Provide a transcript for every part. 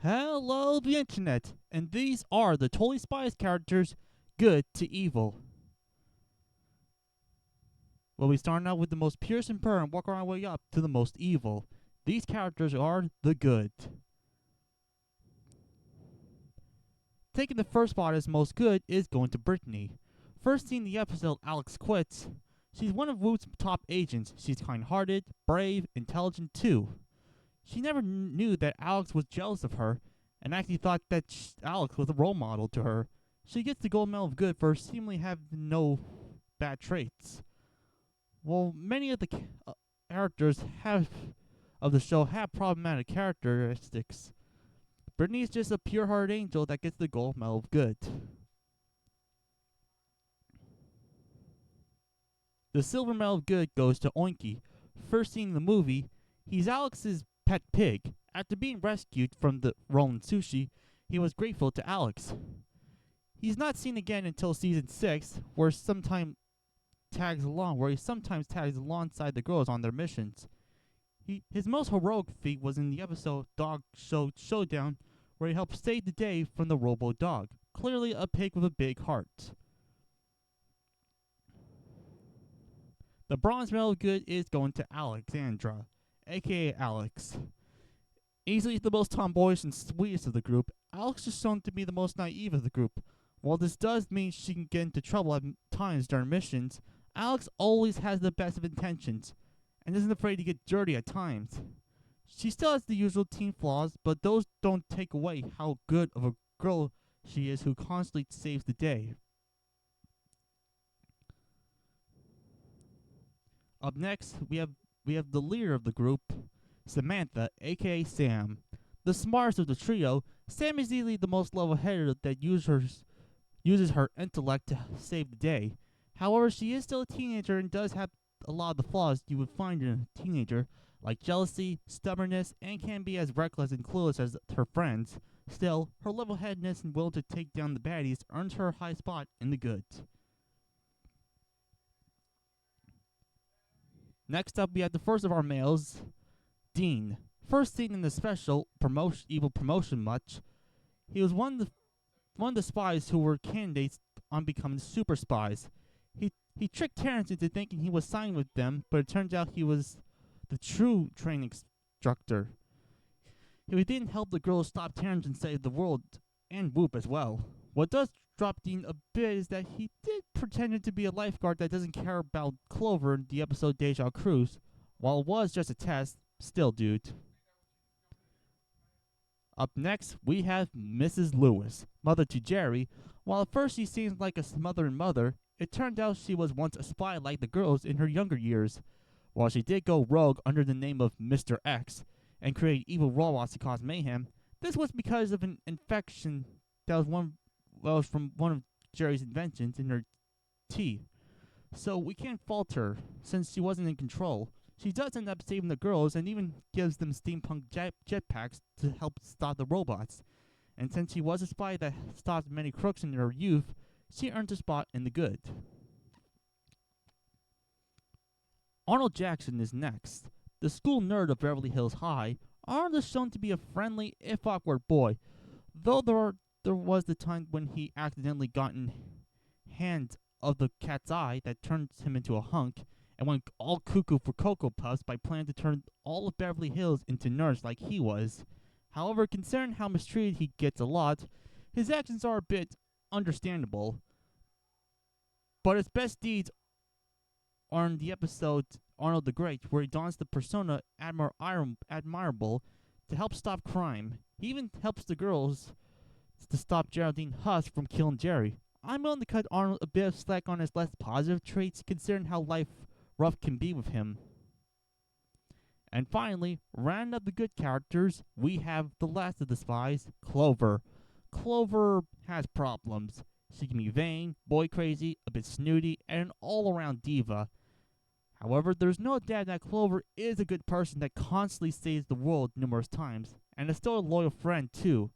Hello, the internet, and these are the Totally Spies characters, good to evil. Well, we start out with the most pure and pure and work our way up to the most evil. These characters are the good. Taking the first spot as most good is going to Brittany. First seen in the episode Alex Quits, she's one of Root's top agents. She's kind-hearted, brave, intelligent too. She never knew that Alex was jealous of her and actually thought that Alex was a role model to her. She gets the gold medal of good for seemingly having no bad traits. Well, many of the characters of the show have problematic characteristics. Brittany is just a pure-hearted angel that gets the gold medal of good. The silver medal of good goes to Oinky. First seen in the movie, he's Alex's pet pig. After being rescued from the rolling sushi, he was grateful to Alex. He's not seen again until season 6, where he sometimes tags alongside the girls on their missions. His most heroic feat was in the episode Dog Showdown, where he helped save the day from the robo dog. Clearly a pig with a big heart. The bronze medal of good is going to Alexandra, aka Alex. Easily the most tomboyish and sweetest of the group, Alex is shown to be the most naive of the group. While this does mean she can get into trouble at times during missions, Alex always has the best of intentions, and isn't afraid to get dirty at times. She still has the usual teen flaws, but those don't take away how good of a girl she is who constantly saves the day. Up next, we have the leader of the group, Samantha, aka Sam. The smartest of the trio, Sam is easily the most level-headed that uses her intellect to save the day. However, she is still a teenager and does have a lot of the flaws you would find in a teenager, like jealousy, stubbornness, and can be as reckless and clueless as her friends. Still, her level-headedness and will to take down the baddies earns her a high spot in the good. Next up, we have the first of our males, Dean. First seen in the special evil promotion much, he was one of the spies who were candidates on becoming super spies. He tricked Terrence into thinking he was signed with them, but it turns out he was the true training instructor. He didn't help the girls stop Terrence and save the world, and Whoop as well. What does drop Dean a bit is that he did pretend to be a lifeguard that doesn't care about Clover in the episode Deja Cruz. While it was just a test, still dude. Up next, we have Mrs. Lewis, mother to Jerry. While at first she seems like a smothering mother, it turned out she was once a spy like the girls in her younger years. While she did go rogue under the name of Mr. X and create evil robots to cause mayhem, this was because of an infection that was from one of Jerry's inventions in her tea. So we can't fault her, since she wasn't in control. She does end up saving the girls and even gives them steampunk jetpacks to help stop the robots. And since she was a spy that stopped many crooks in her youth, she earned a spot in the good. Arnold Jackson is next. The school nerd of Beverly Hills High, Arnold is shown to be a friendly, if awkward boy, though there was the time when he accidentally got in hand of the cat's eye that turned him into a hunk, and went all cuckoo for Cocoa Puffs by planning to turn all of Beverly Hills into nerds like he was. However, considering how mistreated he gets a lot, his actions are a bit understandable. But his best deeds are in the episode Arnold the Great, where he dons the persona admirable to help stop crime. He even helps the girls to stop Geraldine Huss from killing Jerry. I'm willing to cut Arnold a bit of slack on his less positive traits, considering how rough can be with him. And finally, round up the good characters, we have the last of the spies, Clover. Clover has problems. She can be vain, boy crazy, a bit snooty, and an all-around diva. However, there's no doubt that Clover is a good person that constantly saves the world numerous times, and is still a loyal friend too.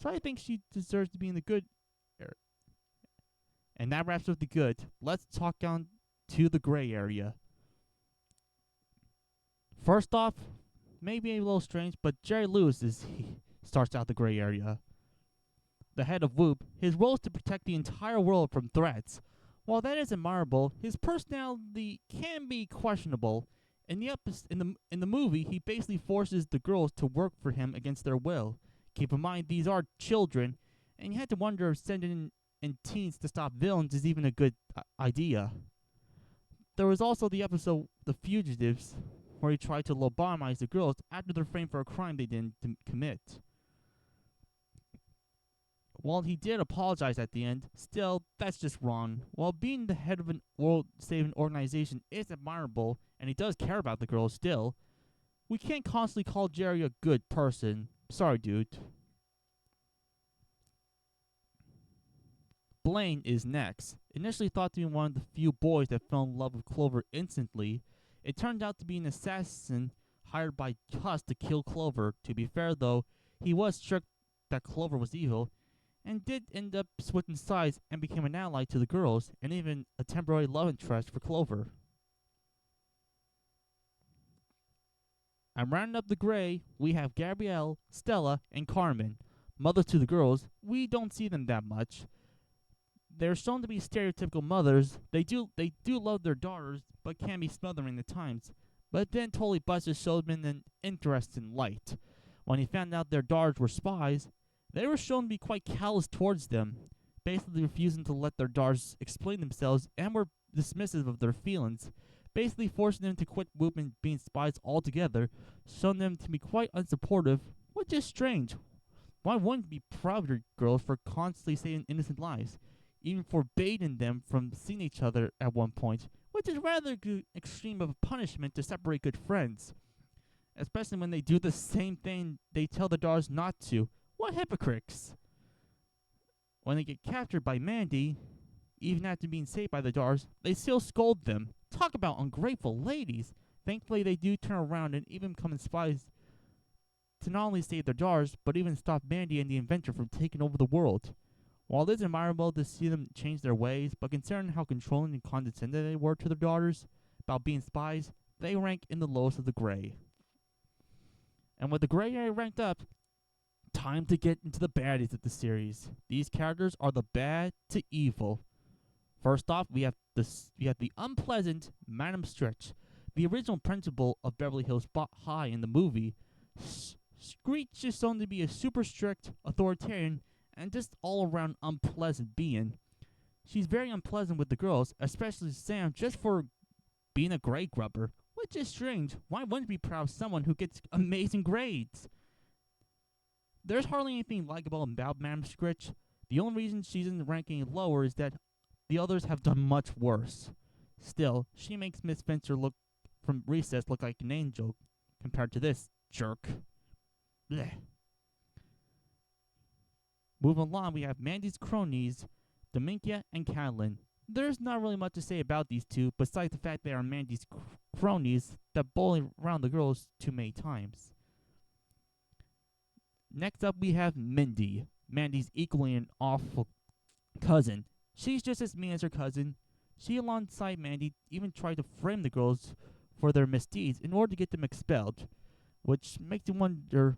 So I think she deserves to be in the good area. And that wraps up the good. Let's talk down to the gray area. First off, maybe a little strange, but Jerry Lewis is starts out the gray area. The head of Whoop, his role is to protect the entire world from threats. While that is admirable, his personality can be questionable. In the movie, he basically forces the girls to work for him against their will. Keep in mind, these are children, and you had to wonder if sending in teens to stop villains is even a good idea. There was also the episode The Fugitives, where he tried to lobotomize the girls after they're framed for a crime they didn't commit. While he did apologize at the end, still, that's just wrong. While being the head of an world-saving organization is admirable, and he does care about the girls still, we can't constantly call Jerry a good person. Sorry, dude. Blaine is next. Initially thought to be one of the few boys that fell in love with Clover instantly, it turned out to be an assassin hired by Huss to kill Clover. To be fair, though, he was strict that Clover was evil, and did end up switching sides and became an ally to the girls, and even a temporary love interest for Clover. And rounding up the gray, we have Gabrielle, Stella, and Carmen. Mothers to the girls, we don't see them that much. They're shown to be stereotypical mothers. They do love their daughters, but can be smothering at times. But then totally busted showed them an interesting light. When he found out their daughters were spies, they were shown to be quite callous towards them, basically refusing to let their daughters explain themselves and were dismissive of their feelings, basically forcing them to quit Whoop and being spies altogether, showing them to be quite unsupportive, which is strange. Why wouldn't you be proud of your girls for constantly saying innocent lies, even forbidding them from seeing each other at one point, which is rather extreme of a punishment to separate good friends, especially when they do the same thing they tell their daughters not to. What hypocrites! When they get captured by Mandy, even after being saved by the daughters, they still scold them. Talk about ungrateful ladies. Thankfully, they do turn around and even become spies to not only save their daughters, but even stop Mandy and the inventor from taking over the world. While it is admirable to see them change their ways, but considering how controlling and condescending they were to their daughters about being spies, they rank in the lowest of the gray. And with the gray area ranked up, time to get into the baddies of the series. These characters are the bad to evil. First off, we have the unpleasant Madam Stretch, the original principal of Beverly Hills High in the movie. Screech is shown to be a super strict, authoritarian, and just all-around unpleasant being. She's very unpleasant with the girls, especially Sam, just for being a grade grubber, which is strange. Why wouldn't we be proud of someone who gets amazing grades? There's hardly anything likable about Madam Scritch. The only reason she's in the ranking lower is that the others have done much worse. Still, she makes Miss Spencer from Recess look like an angel compared to this jerk. Blech. Moving along, we have Mandy's cronies, Dominkia and Catalin. There's not really much to say about these two, besides the fact they are Mandy's cronies that bully around the girls too many times. Next up, we have Mindy, Mandy's equally an awful cousin. She's just as mean as her cousin. She, alongside Mandy, even tried to frame the girls for their misdeeds in order to get them expelled, which makes you wonder,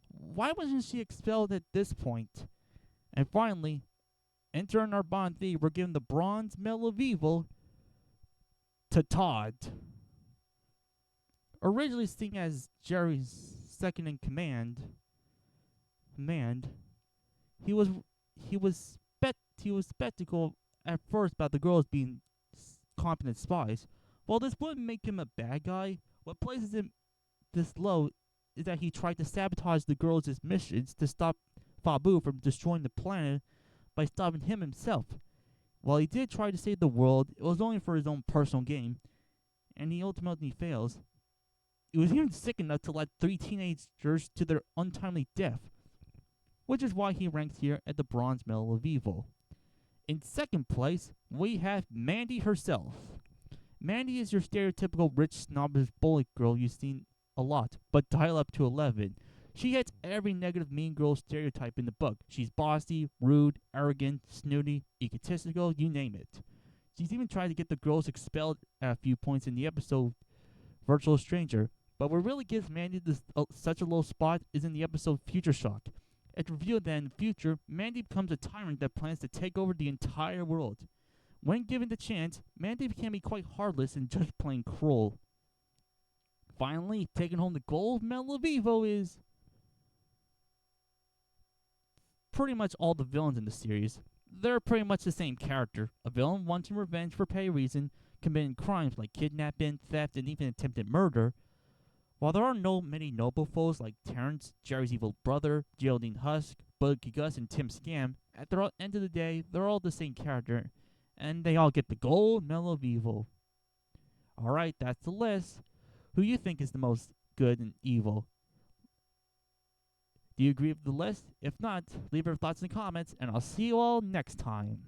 why wasn't she expelled at this point? And finally, entering our Bond 3, we're giving the Bronze Medal of Evil to Todd. Originally seen as Jerry's second in command, he was skeptical at first about the girls being competent spies. While this wouldn't make him a bad guy, what places him this low is that he tried to sabotage the girls' missions to stop Fabu from destroying the planet by stopping him himself. While he did try to save the world, it was only for his own personal gain, and he ultimately fails. He was even sick enough to let 3 teenagers to their untimely death, which is why he ranks here at the Bronze Medal of Evil. In second place, we have Mandy herself. Mandy is your stereotypical rich, snobbish bully girl you've seen a lot, but dial up to 11. She hits every negative mean girl stereotype in the book. She's bossy, rude, arrogant, snooty, egotistical, you name it. She's even tried to get the girls expelled at a few points in the episode Virtual Stranger, but what really gives Mandy such a low spot is in the episode Future Shock. It's revealed that in the future, Mandy becomes a tyrant that plans to take over the entire world. When given the chance, Mandy can be quite heartless and just plain cruel. Finally, taking home the gold medal of evil is pretty much all the villains in the series. They're pretty much the same character. A villain wanting revenge for pay reason, committing crimes like kidnapping, theft, and even attempted murder. While there are many noble foes like Terrence, Jerry's evil brother, Geraldine Husk, Buggy Gus, and Tim Scam, at the end of the day, they're all the same character, and they all get the gold medal of evil. Alright, that's the list. Who you think is the most good and evil? Do you agree with the list? If not, leave your thoughts in the comments, and I'll see you all next time.